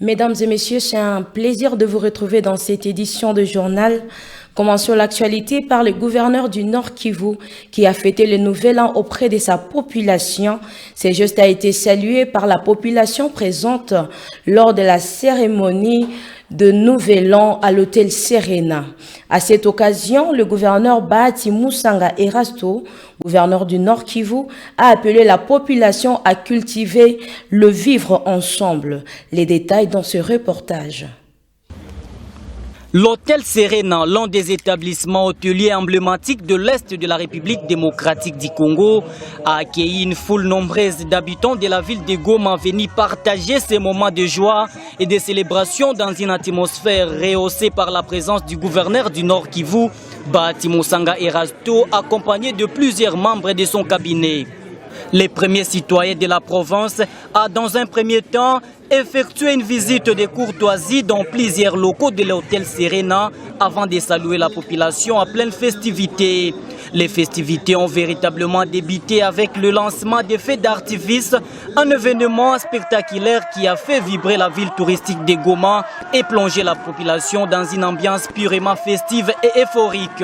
Mesdames et messieurs, c'est un plaisir de vous retrouver dans cette édition de journal. Commençons l'actualité par le gouverneur du Nord Kivu qui a fêté le Nouvel An auprès de sa population. Ce geste a été salué par la population présente lors de la cérémonie de Nouvel An à l'hôtel Serena. À cette occasion, le gouverneur Bahati Musanga Erasto, gouverneur du Nord Kivu, a appelé la population à cultiver le vivre ensemble. Les détails dans ce reportage. L'hôtel Serena, l'un des établissements hôteliers emblématiques de l'Est de la République démocratique du Congo, a accueilli une foule nombreuse d'habitants de la ville de Goma venus partager ces moments de joie et de célébration dans une atmosphère rehaussée par la présence du gouverneur du Nord Kivu, Bahati Musanga Erasto, accompagné de plusieurs membres de son cabinet. Les premiers citoyens de la province ont dans un premier temps effectué une visite de courtoisie dans plusieurs locaux de l'hôtel Serena avant de saluer la population en pleine festivité. Les festivités ont véritablement débuté avec le lancement des feux d'artifice, un événement spectaculaire qui a fait vibrer la ville touristique de Goma et plongé la population dans une ambiance purement festive et euphorique.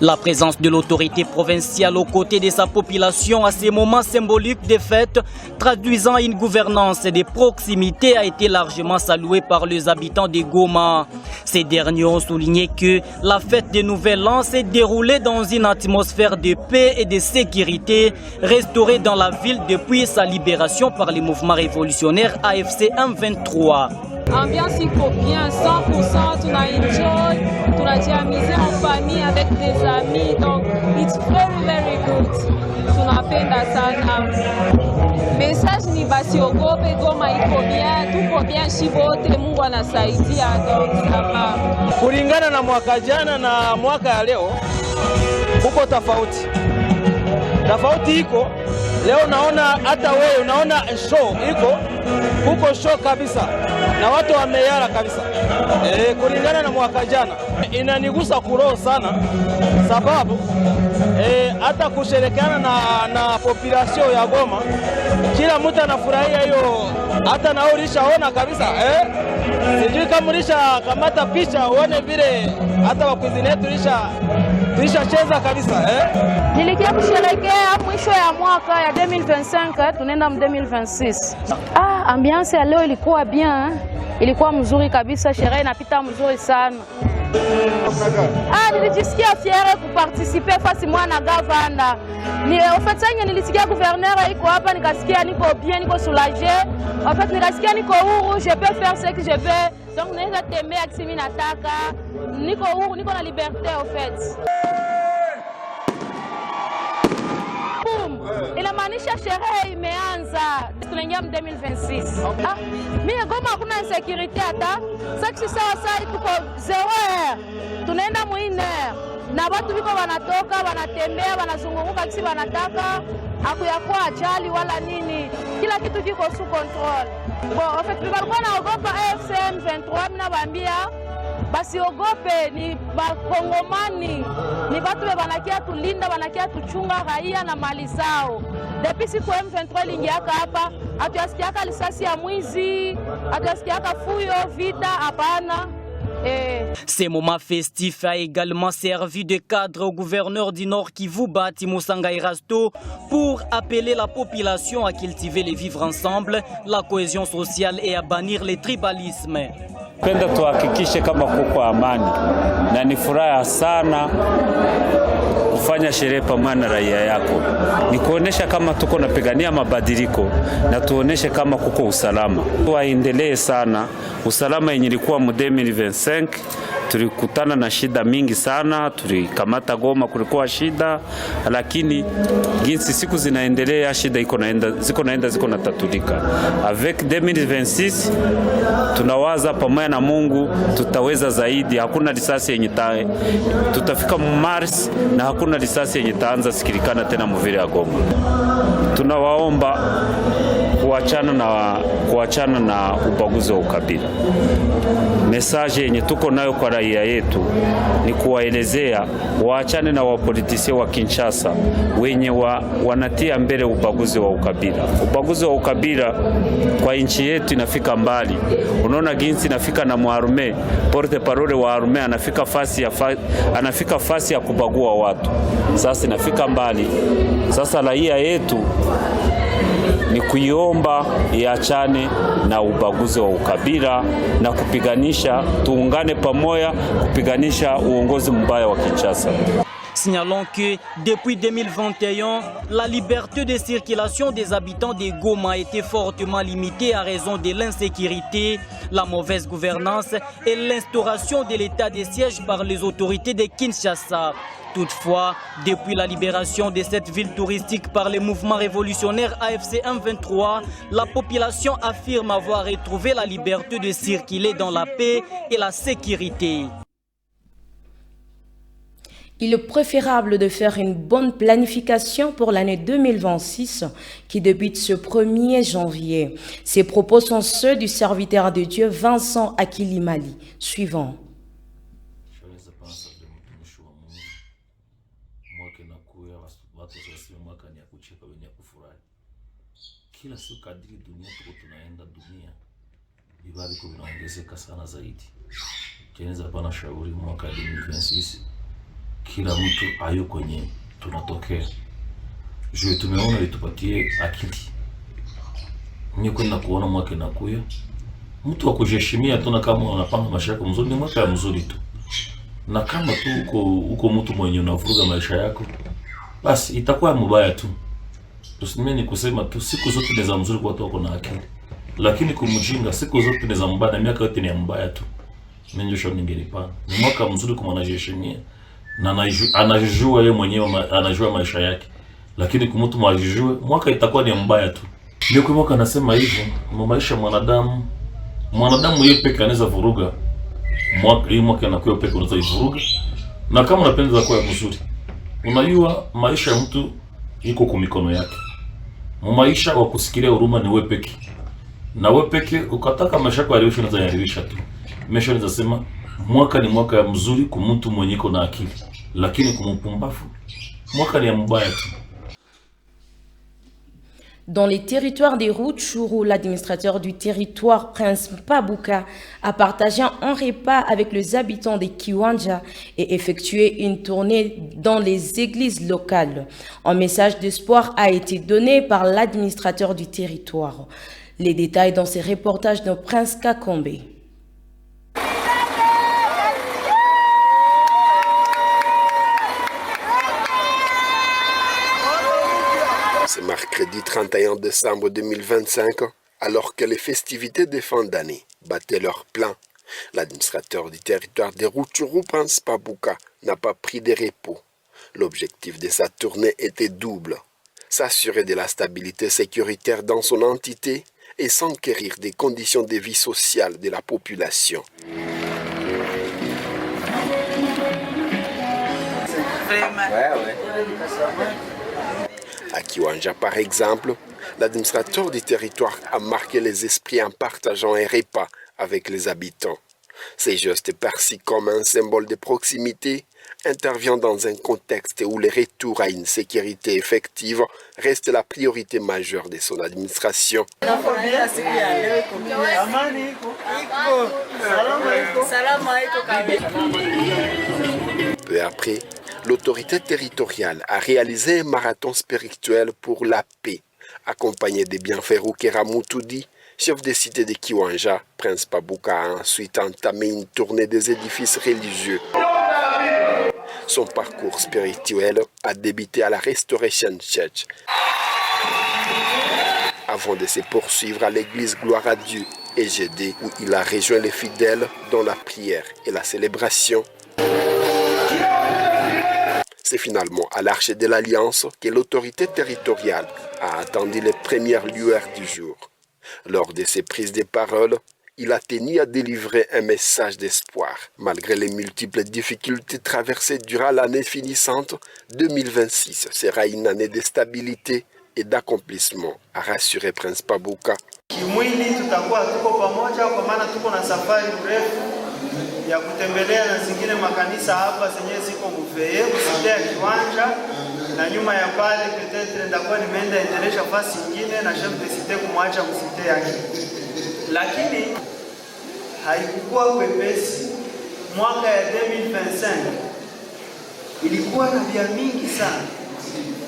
La présence de l'autorité provinciale aux côtés de sa population à ces moments symboliques de fête, traduisant une gouvernance de proximité, a été largement saluée par les habitants de Goma. Ces derniers ont souligné que la fête de Nouvel An s'est déroulée dans une atmosphère de paix et de sécurité, restaurée dans la ville depuis sa libération par le mouvement révolutionnaire AFC M23. Ambiance iko bien, 100%, tuna enjoy, tunajiamize en famille avec des amis, donc it's very good. Tunapenda sana. Message ni basi ogope, Goma iko bien, tuko bien shibote, Mungu anasaidia, donc sama. Kulingana na mwaka jana na mwaka ya leo, kuko tofauti. Tofauti iko, leo naona hata wewe unaona show iko, kuko show kabisa. Na watu wameyara kabisa. Kulingana na mwaka jana inanigusa kuroho sana, sababu hata kusherekeana na population ya Goma, kila mtu anafurahia hiyo, hata na ulishaona kabisa. Sijui kama ulisha kamata picha uone vile hata wakuzinetu tulishacheza kabisa. Nilikia kusherekea mwisho ya mwaka ya 2025, tunaenda 2026. Ambiance ya leo ilikuwa bien, ilikuwa mzuri kabisa, sherehe inapita mzuri sana. Nilijisikia fière kuparticiper fasi mwana gavana. En fait nilisikia gouverneur iko hapa, nikasikia niko bien, niko soulagé. En fait nikasikia niko huru, je peux faire ce que je veux. Donc naweza tembea akisimi nataka. Niko huru, niko na liberté en fait. Inamaanisha sherehe imeanza. Tunaingia 2026. Mimi Goma hakuna insecurity hata. Sasa sasa tuko 0h. Tunaenda mu1h. Na watu biko wanatoka, wanatembea, wanazunguruka kisi wanataka. Hakuyakuwa ajali wala nini. Kila kitu kiko sous control. Bon, en fait, tulikuwa naogopa AFC M23, mimi nawaambia basi ogope, ni bakongomani, ni watu wanakia tulinda, wanakia tuchunga raia na mali zao. Depuis siku M23 lingiaka hapa, hatuyasikiaka lisasi ya mwizi, hatuyasikiaka fuyo, vita, hapana. Ces moments festifs a également servi de cadre au gouverneur du Nord Kivu, Bahati Musanga Erasto, pour appeler la population à cultiver les vivre ensemble, la cohésion sociale et à bannir les tribalismes. Penda tuhakikishe kama kuko amani na ni furaha sana kufanya sherehe pamoja na raia yako. Ni kuonesha kama tuko napigania mabadiliko na tuoneshe kama kuko usalama. Waendelee sana. Usalama yenye ilikuwa mu 2025 tulikutana na shida mingi sana, tulikamata Goma kulikuwa shida, lakini jinsi siku zinaendelea shida ziko natatulika. Avec 2026 tunawaza pamoja na Mungu tutaweza zaidi. Hakuna risasi yenye tutafika Mars na hakuna risasi yenye taanza sikilikana tena muvile ya Goma. Tunawaomba kuachana na ubaguzi wa ukabila. Message yenye tuko nayo kwa raia yetu ni kuwaelezea waachane na wapolitisia wa Kinshasa wenye wanatia mbele ubaguzi wa ukabila. Ubaguzi wa ukabila kwa nchi yetu inafika mbali. Unaona ginsi inafika na mwarume, porte parole wa arume anafika fasi ya kubagua watu. Sasa inafika mbali. Sasa raia yetu ni kuiomba iachane na ubaguzi wa ukabila na kupiganisha, tuungane pamoja kupiganisha uongozi mbaya wa Kinshasa. Signalons que depuis 2021, la liberté de circulation des habitants de Goma a été fortement limitée à raison de l'insécurité, la mauvaise gouvernance et l'instauration de l'état de siège par les autorités de Kinshasa. Toutefois, depuis la libération de cette ville touristique par le mouvement révolutionnaire AFC M23, la population affirme avoir retrouvé la liberté de circuler dans la paix et la sécurité. Il est préférable de faire une bonne planification pour l'année 2026 qui débute ce 1er janvier. Ces propos sont ceux du serviteur de Dieu Vincent Akilimali. Suivant. Kila siku kadri dunia tuko tunaenda vibadiko vinaongezeka sana zaidi. Keneza pana shauri mwaka 2026 kila mtu ayo kwenye tunatokea. Juu tumeona litupatie akili. Mimi kwenda kuona mwaka inakuya. Mtu wa kujiheshimia tuna kama unapanga maisha yako mzuri ni mwaka mzuri tu. Na kama tu uko mtu mwenye unavuruga maisha yako, basi itakuwa mbaya tu. Tusimeni kusema tu siku zote ni za mzuri kwa watu wako na akili. Lakini kumjinga siku zote ni za mbaya na miaka yote ni mbaya tu. Mimi ndio shoni ngelipana. Ni mwaka mzuri kwa mwanajiheshimia na anajua yeye mwenyewe anajua maisha yake. Lakini kwa mtu mwajijue mwaka itakuwa ni mbaya tu. Ndio kwa mwaka nasema hivyo, maisha mwanadamu yeye pekee anaweza vuruga. Mwaka anakuwa pekee unaweza ivuruga. Na kama unapenda kwa mzuri, unajua maisha ya mtu iko kwa mikono yake. Maisha wa kusikilia huruma ni wewe pekee. Na wewe pekee ukataka maisha yako yaliyoisha unaweza yaribisha tu. Mesha anasema mwaka ni mwaka mzuri kwa mtu mwenye iko na akili, lakini kwa mpumbafu mwaka ni mbaya tu. Dans les territoires des Rutshuru, l'administrateur du territoire, Prince Pabouka, a partagé un repas avec les habitants de Kiwanja et effectué une tournée dans les églises locales. Un message d'espoir a été donné par l'administrateur du territoire. Les détails dans ces reportages de Prince Kakombe. C'est mercredi 31 décembre 2025, alors que les festivités de fin d'année battaient leur plein. L'administrateur du territoire de Rutshuru, Prince Pabouka, n'a pas pris de repos. L'objectif de sa tournée était double: s'assurer de la stabilité sécuritaire dans son entité et s'enquérir des conditions de vie sociale de la population. À Kiwanja, par exemple, l'administrateur du territoire a marqué les esprits en partageant un repas avec les habitants. Ces gestes perçus comme un symbole de proximité intervient dans un contexte où le retour à une sécurité effective reste la priorité majeure de son administration. Peu après, l'autorité territoriale a réalisé un marathon spirituel pour la paix, accompagné de Bienfairu Keramutoudi, chef de cité de Kiwanja. Prince Pabouka a ensuite entamé une tournée des édifices religieux. Son parcours spirituel a débuté à la Restoration Church, avant de se poursuivre à l'église Gloire à Dieu EGD, où il a rejoint les fidèles dans la prière et la célébration. C'est finalement à l'Arche de l'Alliance que l'autorité territoriale a attendu les premières lueurs du jour. Lors de ses prises de parole, il a tenu à délivrer un message d'espoir. Malgré les multiples difficultés traversées durant l'année finissante, 2026 sera une année de stabilité, et d'accomplissement, a rassuré Prince Pabuka. Kimwili tutakuwa tuko pamoja kwa maana tuko na safari mrefu ya kutembelea na zingine makanisa hapa zenye ziko Muveye kusitea kiwanja na nyuma ya pale petetre ndakuwa nimeenda endelesha fasi nyingine na chef de cité kumwacha msite yake, lakini haikuwa kwepesi. Mwaka ya 2025 ilikuwa na vya mingi sana.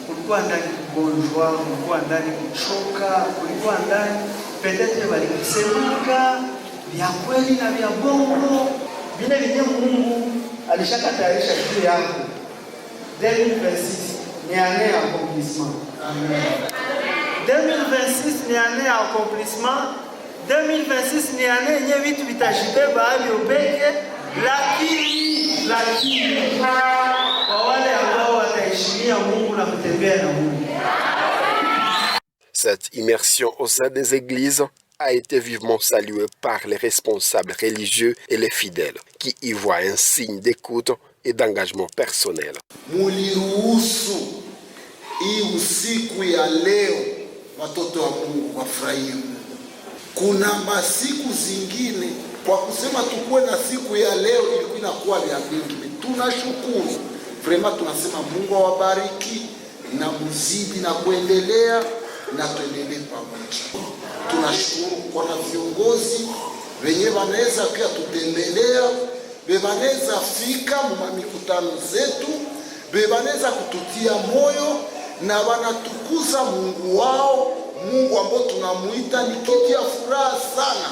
Kulikuwa ndani kugonjwa, kulikuwa ndani kuchoka, kulikuwa ndani petetre walikusemeka vya kweli na vya bongo. Vile vile Mungu alishakatayarisha juu yangu. 2026 ni année accomplissement. Amen. 2026 ni année accomplissement. 2026 ni année yenye vitu vitajibeba hali upeke, lakini kwa wale ambao wataheshimia Mungu na kutembea na Mungu. Cette immersion au sein des églises a été vivement saluée par les responsables religieux et les fidèles, qui y voient un signe d'écoute et d'engagement personnel. Muliruhusu hii usiku ya leo watoto wa Mungu wafurahie. Kuna masiku zingine kwa kusema tukue na siku ya leo ilikuwa inakuwa ya mingi. Tunashukuru. Vraiment tunasema Mungu awabariki na muzidi na kuendelea na tuendelee pamoja. Tunashukuru kwa na viongozi wenye wanaweza pia tutembelea, wanaweza fika mwa mikutano zetu, wanaweza kututia moyo na wanatukuza Mungu wao, Mungu ambao tunamuita ni kitu ya furaha sana.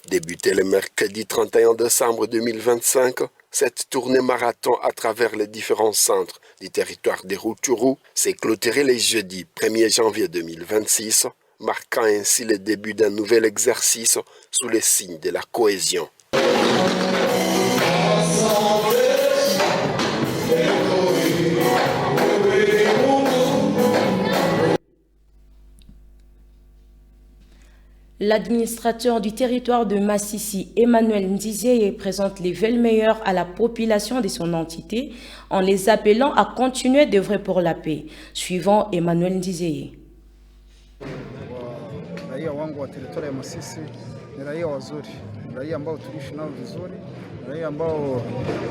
Débuté le mercredi 31 décembre 2025, cette tournée marathon à travers les différents centres du territoire de Rutshuru s'est clôturée le jeudi 1er janvier 2026, marquant ainsi le début d'un nouvel exercice sous le signe de la cohésion. L'administrateur du territoire de Massissi, Emmanuel Ndizeye, présente les vœux meilleurs à la population de son entité en les appelant à continuer d'œuvrer pour la paix. Suivant Emmanuel Ndizeye. Raia wangu wa teritoria ya Masisi ni raia wazuri, raia ambao tuliishi nao vizuri, raia ambao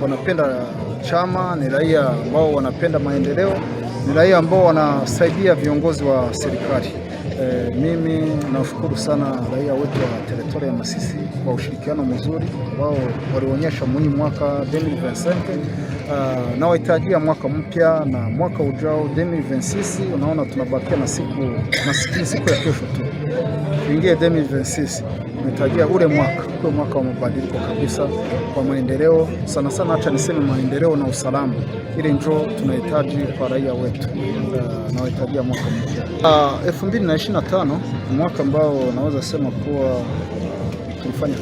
wanapenda chama, ni raia ambao wanapenda maendeleo, ni raia ambao wanasaidia viongozi wa serikali. Mimi nashukuru sana raia wetu wa teritoria ya Masisi kwa ushirikiano mzuri ambao walionyesha mwenye mwaka 2025 na wahitajia mwaka mpya na mwaka ujao 2026. Unaona tunabakia na siku ya kesho tu tuingie 2026. Tunahitajia ule mwaka wa mabadiliko kabisa kwa maendeleo, sana sana acha niseme maendeleo na usalama. Ile njoo tunahitaji kwa raia wetu na wahitajia mwaka mpya. 2025 mwaka ambao naweza sema kuwa tulifanya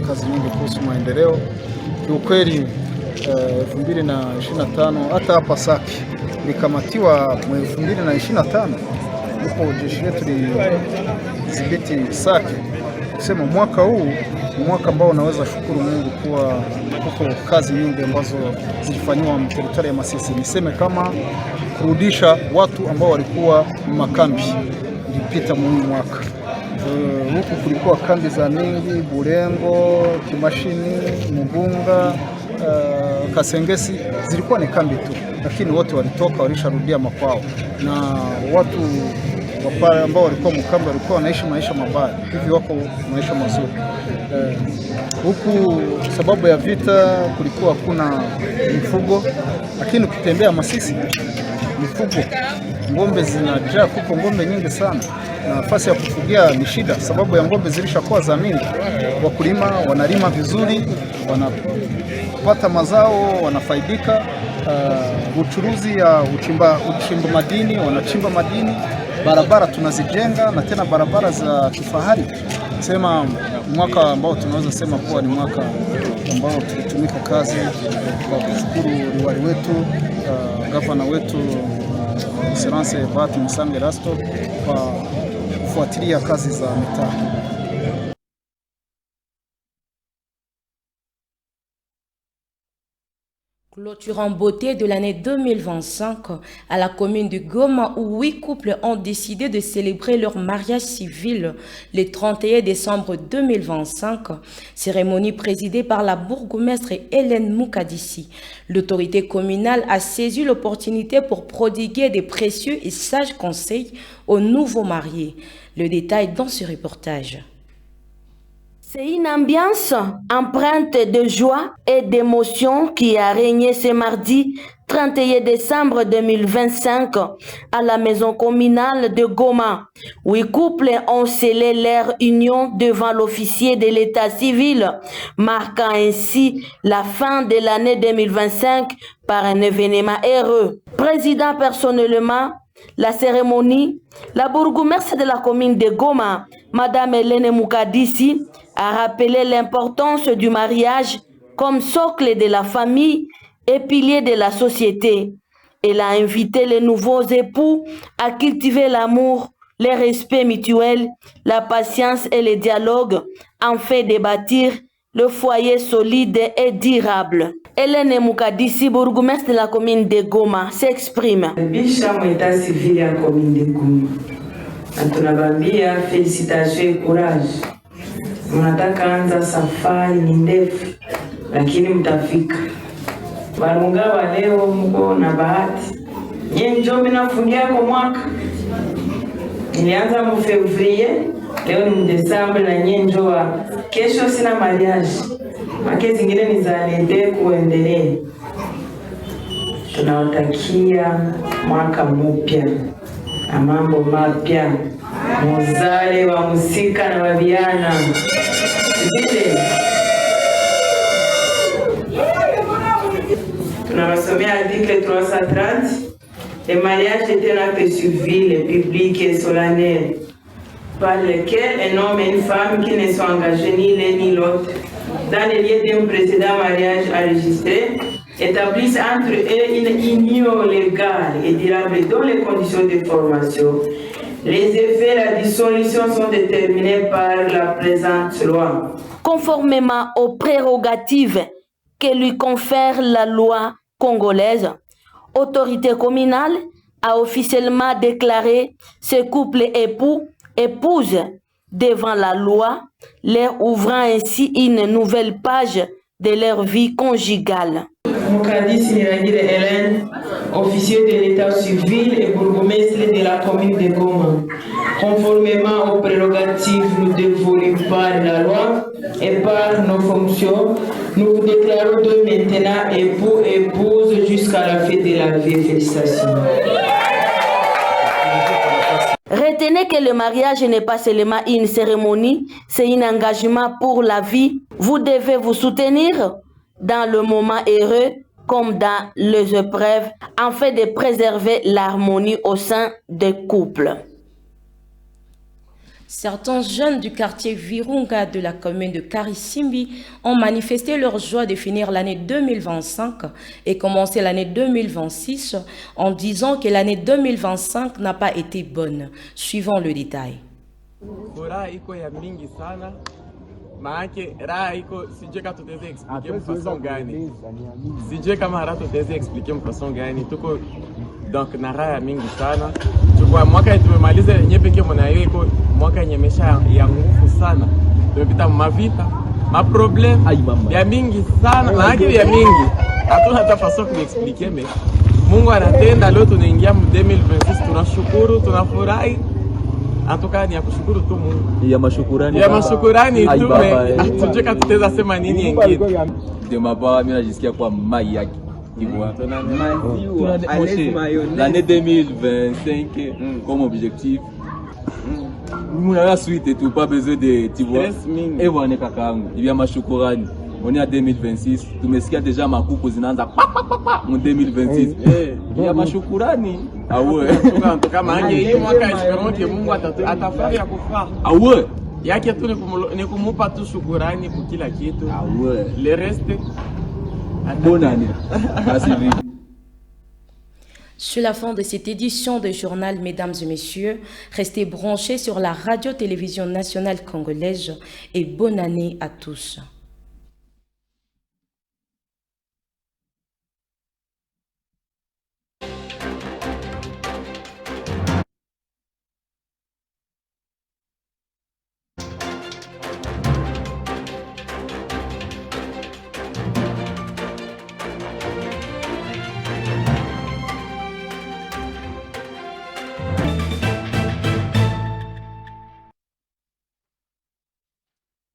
kazi nyingi kuhusu maendeleo. Kiukweli 2025 hata hapa Sake likamatiwa 2025 huko jeshi letu lidhibiti Sake. Kusema mwaka huu ni mwaka ambao naweza shukuru Mungu kuwa huko kazi nyingi ambazo zilifanywa teritoria ya Masisi. Niseme kama kurudisha watu ambao walikuwa makambi ilipita mwaka. Huku kulikuwa kambi za mingi, Burengo, Kimashini, Mugunga, Kasengesi, zilikuwa ni kambi tu, lakini wote walitoka walisharudia makwao, na watu wapale ambao walikuwa mkambi walikuwa wanaishi maisha mabaya, hivi wako maisha mazuri. Huku sababu ya vita kulikuwa hakuna mifugo, lakini ukitembea Masisi mifugo, ngombe zinajaa, kuko ngombe nyingi sana, na nafasi ya kufugia ni shida sababu ya ngombe zilishakuwa za mingi. Wakulima wanalima vizuri, wanapata mazao, wanafaidika. Uchuruzi ya uchimba madini, wanachimba madini, barabara tunazijenga, na tena barabara za kifahari. Sema mwaka ambao tunaweza sema kuwa ni mwaka ambao tulitumika kazi kwa kushukuru liwali wetu, gavana wetu Excellence Bahati Musange Rasto kwa kufuatilia kazi za mitaa. Clôture en beauté de l'année 2025 à la commune de Goma où 8 couples ont décidé de célébrer leur mariage civil le 31 décembre 2025. Cérémonie présidée par la bourgmestre Hélène Moukadissi. L'autorité communale a saisi l'opportunité pour prodiguer des précieux et sages conseils aux nouveaux mariés. Le détail dans ce reportage. C'est une ambiance empreinte de joie et d'émotion qui a régné ce mardi 31 décembre 2025 à la maison communale de Goma. 8 couples ont scellé leur union devant l'officier de l'état civil, marquant ainsi la fin de l'année 2025 par un événement heureux. Président personnellement la cérémonie, la bourgmestre de la commune de Goma, Madame Hélène Moukadissi, a rappelé l'importance du mariage comme socle de la famille et pilier de la société. Elle a invité les nouveaux époux à cultiver l'amour, le respect mutuel, la patience et le dialogue, afin de bâtir le foyer solide et durable. Hélène Moukadissi, bourgmestre de la commune de Goma, s'exprime. Bishamu état civil ya commune de Goma. Tunabambia félicitations et courage. Mnataka anza safari ni ndefu lakini mtafika. Barunga wa leo mko na bahati. Yeye ndio mnafungia kwa mwaka. Nilianza mu February, leo ni Desemba na yeye ndio kesho sina mariage. Make zingine ni za lede kuendelea. Tunawatakia mwaka mpya na mambo mapya. Muzale wa musika na wabiana. Tunawasomea article 330. Le mariage est un acte civil, public et solennel par lequel un homme et une femme qui ne sont engagés ni l'un ni l'autre dans le lieu d'un précédent mariage enregistré établissent entre eux une union légale et durable dans les conditions de formation. Les effets et la dissolution sont déterminés par la présente loi. Conformément aux prérogatives que lui confère la loi congolaise, l'autorité communale a officiellement déclaré ce couple épouse devant la loi, leur ouvrant ainsi une nouvelle page de leur vie conjugale. Moukadissi Hélène, officier de l'état civil et bourgmestre de la commune de Goma. Conformément aux prérogatives nous dévolues par la loi et par nos fonctions, nous vous déclarons de maintenant époux et épouse jusqu'à la fin de la vie. Félicitations. Retenez que le mariage n'est pas seulement une cérémonie, c'est un engagement pour la vie. Vous devez vous soutenir dans le moment heureux comme dans les épreuves, afin de préserver l'harmonie au sein des couples. Certains jeunes du quartier Virunga de la commune de Karisimbi ont manifesté leur joie de finir l'année 2025 et commencer l'année 2026 en disant que l'année 2025 n'a pas été bonne. Suivons le détail. Maanake raha iko sijue kama tutaweza explique mfason gani. Sijue kama hata tutaweza explique mfason gani. Tuko donc na raha mingi sana. Chukua mwaka tumemaliza yenyewe pekee mnayo iko mwaka yenye mesha ya nguvu sana. Tumepita mavita, ma problem ya mingi sana, maanake ya mingi. Hatuna hata fason kuexplique mais Mungu anatenda. Leo tunaingia mu 2026, tunashukuru, tunafurahi. Atoka ni ya kushukuru tu Mungu. Ya mashukurani tu hatujeka tutaweza sema nini ingine. De mabara mimi najisikia kwa mai yake. L'année 2025 comme objectif. Nous avons la suite et tout, pas besoin de tu vois. Et voilà kakaangu. Il y a mashukurani. On est à 2026. Tumesikia déjà makuku zinaanza en 2026. Il y a mashukurani. Ah ouais. Kama aje hii mwaka esperons que Mungu atafanya ya kufaa. Ah ouais. Yake tu ni kumupa tu shukurani kwa kila kitu. Ah ouais. Le reste bonne année. Merci. Sur la fin de cette édition de journal, mesdames et messieurs, restez branchés sur la radio-télévision nationale congolaise et bonne année à tous.